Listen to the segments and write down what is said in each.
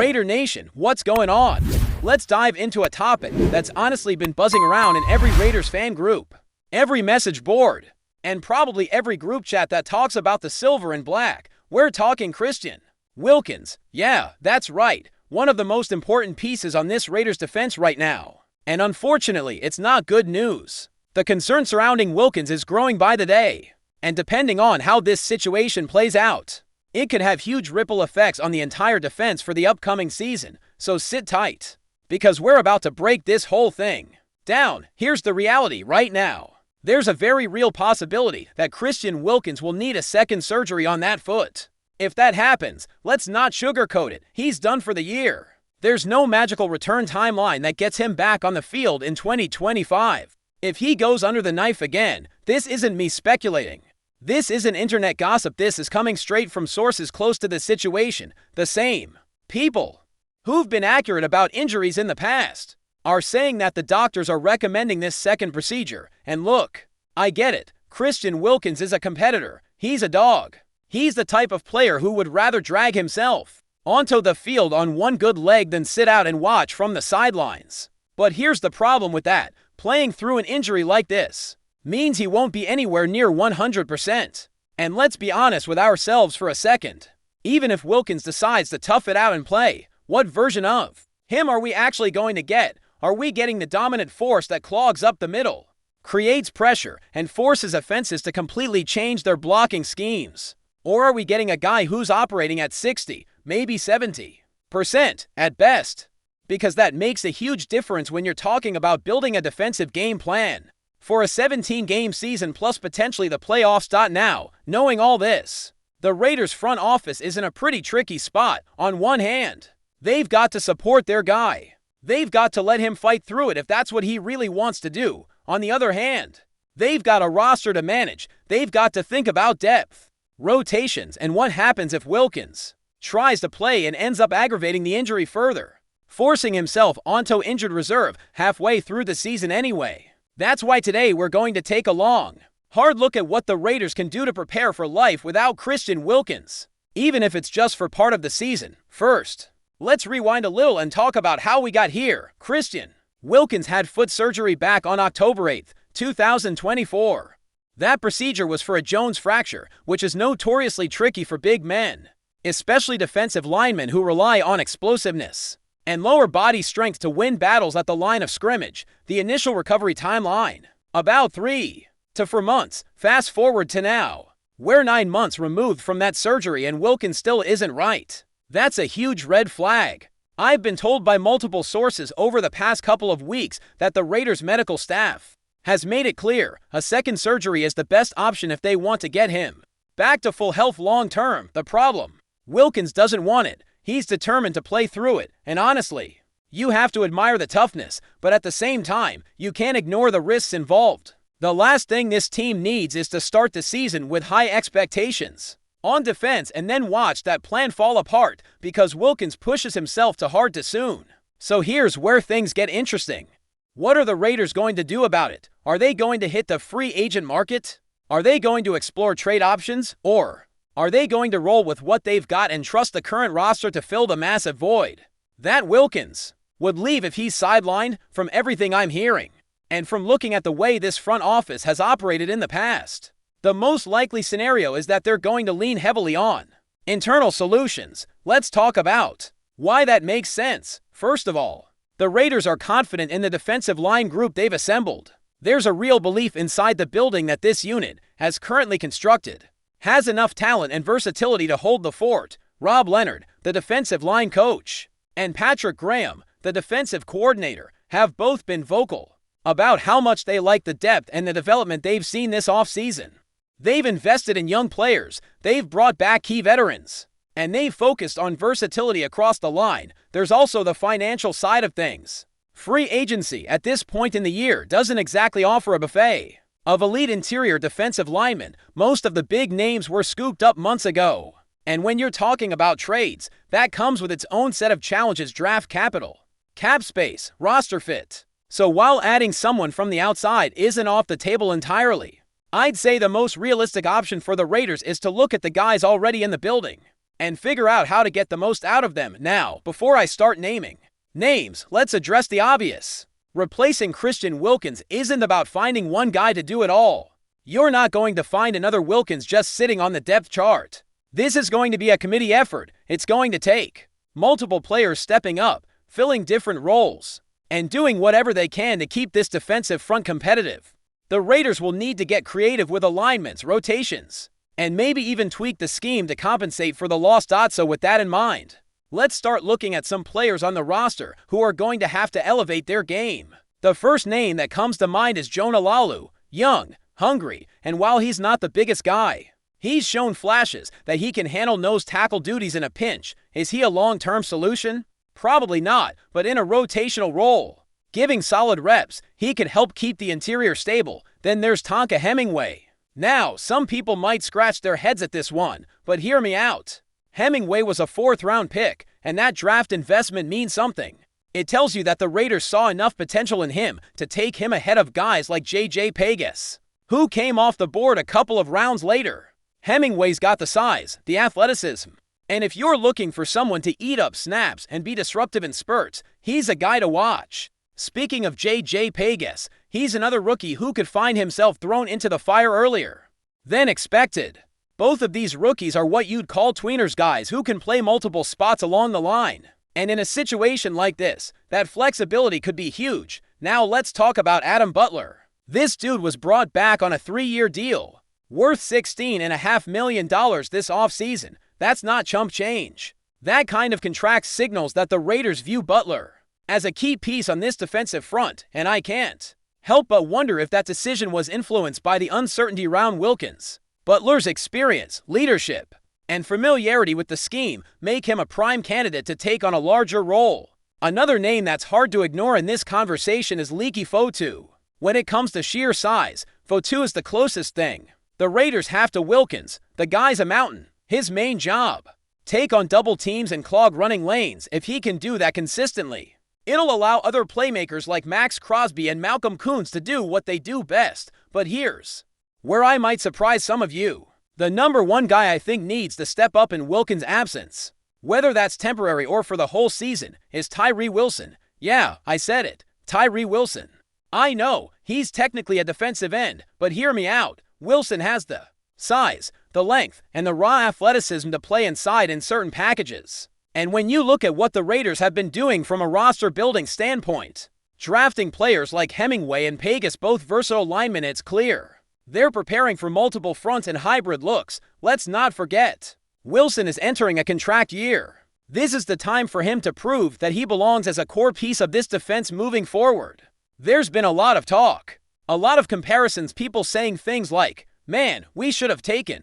Raider Nation, what's going on? Let's dive into a topic that's honestly been buzzing around in every Raiders fan group, every message board, and probably every group chat that talks about the silver and black. We're talking Christian Wilkins. Yeah, that's right. One of the most important pieces on this Raiders defense right now. And unfortunately, it's not good news. The concern surrounding Wilkins is growing by the day. And depending on how this situation plays out, it could have huge ripple effects on the entire defense for the upcoming season, so sit tight. Because we're about to break this whole thing down. Here's the reality right now. There's a very real possibility that Christian Wilkins will need a second surgery on that foot. If that happens, let's not sugarcoat it. He's done for the year. There's no magical return timeline that gets him back on the field in 2025. If he goes under the knife again, this isn't me speculating. This isn't internet gossip. This is coming straight from sources close to the situation. The same people who've been accurate about injuries in the past are saying that the doctors are recommending this second procedure. And look, I get it. Christian Wilkins is a competitor. He's a dog. He's the type of player who would rather drag himself onto the field on one good leg than sit out and watch from the sidelines. But here's the problem with that. Playing through an injury like this means he won't be anywhere near 100%. And let's be honest with ourselves for a second. Even if Wilkins decides to tough it out and play, what version of him are we actually going to get? Are we getting the dominant force that clogs up the middle, creates pressure, and forces offenses to completely change their blocking schemes? Or are we getting a guy who's operating at 60, maybe 70% at best? Because that makes a huge difference when you're talking about building a defensive game plan for a 17-game season plus potentially the playoffs. Now, knowing all this, the Raiders front office is in a pretty tricky spot. On one hand, they've got to support their guy. They've got to let him fight through it if that's what he really wants to do. On the other hand, they've got a roster to manage. They've got to think about depth, rotations, and what happens if Wilkins tries to play and ends up aggravating the injury further, forcing himself onto injured reserve halfway through the season anyway. That's why today we're going to take a long, hard look at what the Raiders can do to prepare for life without Christian Wilkins, even if it's just for part of the season. First, let's rewind a little and talk about how we got here. Christian Wilkins had foot surgery back on October 8th, 2024. That procedure was for a Jones fracture, which is notoriously tricky for big men, especially defensive linemen who rely on explosiveness and lower body strength to win battles at the line of scrimmage. The initial recovery timeline, about 3 to 4 months. Fast forward to now, we're 9 months removed from that surgery and Wilkins still isn't right. That's a huge red flag. I've been told by multiple sources over the past couple of weeks that the Raiders medical staff has made it clear a second surgery is the best option if they want to get him back to full health long term. The problem? Wilkins doesn't want it. He's determined to play through it, and honestly, you have to admire the toughness, but at the same time, you can't ignore the risks involved. The last thing this team needs is to start the season with high expectations on defense and then watch that plan fall apart because Wilkins pushes himself too hard too soon. So here's where things get interesting. What are the Raiders going to do about it? Are they going to hit the free agent market? Are they going to explore trade options? Or are they going to roll with what they've got and trust the current roster to fill the massive void that Wilkins would leave if he's sidelined? From everything I'm hearing, and from looking at the way this front office has operated in the past, the most likely scenario is that they're going to lean heavily on internal solutions. Let's talk about why that makes sense. First of all, the Raiders are confident in the defensive line group they've assembled. There's a real belief inside the building that this unit, as currently constructed, has enough talent and versatility to hold the fort. Rob Leonard, the defensive line coach, and Patrick Graham, the defensive coordinator, have both been vocal about how much they like the depth and the development they've seen this offseason. They've invested in young players, they've brought back key veterans, and they've focused on versatility across the line. There's also the financial side of things. Free agency at this point in the year doesn't exactly offer a buffet of elite interior defensive linemen. Most of the big names were scooped up months ago. And when you're talking about trades, that comes with its own set of challenges: draft capital, cap space, roster fit. So while adding someone from the outside isn't off the table entirely, I'd say the most realistic option for the Raiders is to look at the guys already in the building and figure out how to get the most out of them. Now, before I start naming names, let's address the obvious. Replacing Christian Wilkins isn't about finding one guy to do it all. You're not going to find another Wilkins just sitting on the depth chart. This is going to be a committee effort. It's going to take multiple players stepping up, filling different roles, and doing whatever they can to keep this defensive front competitive. The Raiders will need to get creative with alignments, rotations, and maybe even tweak the scheme to compensate for the lost Otso. With that in mind, let's start looking at some players on the roster who are going to have to elevate their game. The first name that comes to mind is Jonah Lalu. Young, hungry, and while he's not the biggest guy, he's shown flashes that he can handle nose tackle duties in a pinch. Is he a long-term solution? Probably not, but in a rotational role, giving solid reps, he could help keep the interior stable. Then there's Tonka Hemingway. Now, some people might scratch their heads at this one, but hear me out. Hemingway was a 4th-round pick, and that draft investment means something. It tells you that the Raiders saw enough potential in him to take him ahead of guys like J.J. Pegas, who came off the board a couple of rounds later. Hemingway's got the size, the athleticism, and if you're looking for someone to eat up snaps and be disruptive in spurts, he's a guy to watch. Speaking of J.J. Pegas, he's another rookie who could find himself thrown into the fire earlier than expected. Both of these rookies are what you'd call tweeners, guys who can play multiple spots along the line. And in a situation like this, that flexibility could be huge. Now let's talk about Adam Butler. This dude was brought back on a 3-year deal, worth $16.5 million this offseason. That's not chump change. That kind of contract signals that the Raiders view Butler as a key piece on this defensive front, and I can't help but wonder if that decision was influenced by the uncertainty around Wilkins. Butler's experience, leadership, and familiarity with the scheme make him a prime candidate to take on a larger role. Another name that's hard to ignore in this conversation is Leki Fotu. When it comes to sheer size, Fotu is the closest thing the Raiders have to Wilkins. The guy's a mountain. His main job: take on double teams and clog running lanes. If he can do that consistently, it'll allow other playmakers like Max Crosby and Malcolm Koonce to do what they do best. But here's where I might surprise some of you. The number one guy I think needs to step up in Wilkins' absence, whether that's temporary or for the whole season, is Tyree Wilson. Yeah, I said it. Tyree Wilson. I know, he's technically a defensive end, but hear me out. Wilson has the size, the length, and the raw athleticism to play inside in certain packages. And when you look at what the Raiders have been doing from a roster-building standpoint, drafting players like Hemingway and Pegas, both versatile linemen, it's clear they're preparing for multiple front and hybrid looks. Let's not forget, Wilson is entering a contract year. This is the time for him to prove that he belongs as a core piece of this defense moving forward. There's been a lot of talk, a lot of comparisons, people saying things like, man, we should have taken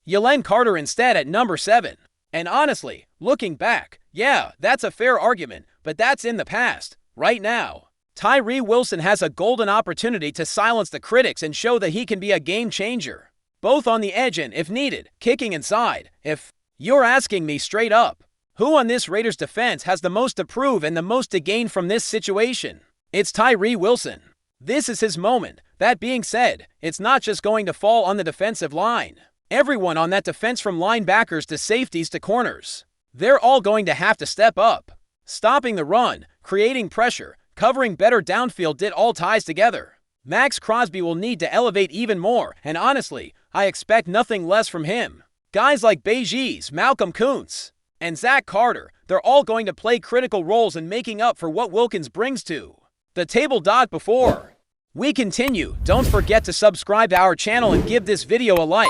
Jalen Carter instead at number 7. And honestly, looking back, yeah, that's a fair argument, but that's in the past. Right now, Tyree Wilson has a golden opportunity to silence the critics and show that he can be a game changer, both on the edge and, if needed, kicking inside. If you're asking me straight up, who on this Raiders defense has the most to prove and the most to gain from this situation, it's Tyree Wilson. This is his moment. That being said, it's not just going to fall on the defensive line. Everyone on that defense, from linebackers to safeties to corners, they're all going to have to step up. Stopping the run, creating pressure, covering better downfield, it all ties together. Max Crosby will need to elevate even more, and honestly, I expect nothing less from him. Guys like Bejies, Malcolm Koonce, and Zach Carter, they're all going to play critical roles in making up for what Wilkins brings to the table. Before we continue, don't forget to subscribe to our channel and give this video a like.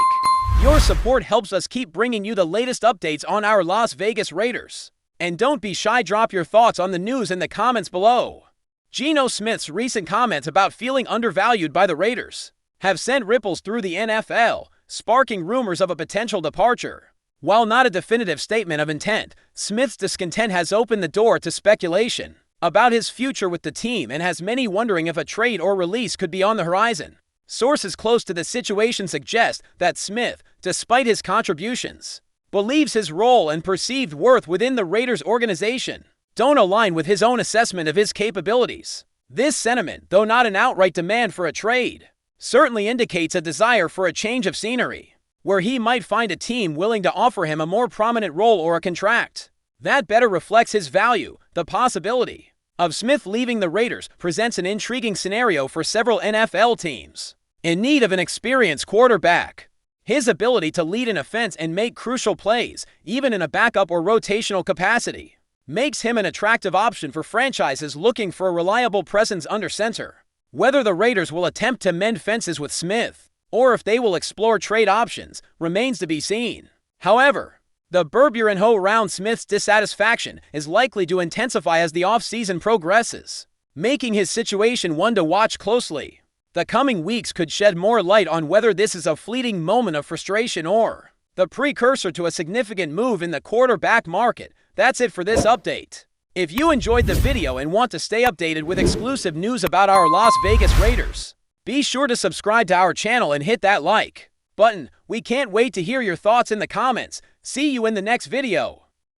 Your support helps us keep bringing you the latest updates on our Las Vegas Raiders. And don't be shy, drop your thoughts on the news in the comments below. Geno Smith's recent comments about feeling undervalued by the Raiders have sent ripples through the NFL, sparking rumors of a potential departure. While not a definitive statement of intent, Smith's discontent has opened the door to speculation about his future with the team and has many wondering if a trade or release could be on the horizon. Sources close to the situation suggest that Smith, despite his contributions, believes his role and perceived worth within the Raiders organization don't align with his own assessment of his capabilities. This sentiment, though not an outright demand for a trade, certainly indicates a desire for a change of scenery. where he might find a team willing to offer him a more prominent role or a contract that better reflects his value. The possibility of Smith leaving the Raiders presents an intriguing scenario for several NFL teams in need of an experienced quarterback. His ability to lead an offense and make crucial plays, even in a backup or rotational capacity, makes him an attractive option for franchises looking for a reliable presence under center. Whether the Raiders will attempt to mend fences with Smith, or if they will explore trade options, remains to be seen. However, the Burburinho around Smith's dissatisfaction is likely to intensify as the offseason progresses, making his situation one to watch closely. The coming weeks could shed more light on whether this is a fleeting moment of frustration or the precursor to a significant move in the quarterback market. That's it for this update. If you enjoyed the video and want to stay updated with exclusive news about our Las Vegas Raiders, be sure to subscribe to our channel and hit that like button. We can't wait to hear your thoughts in the comments. See you in the next video.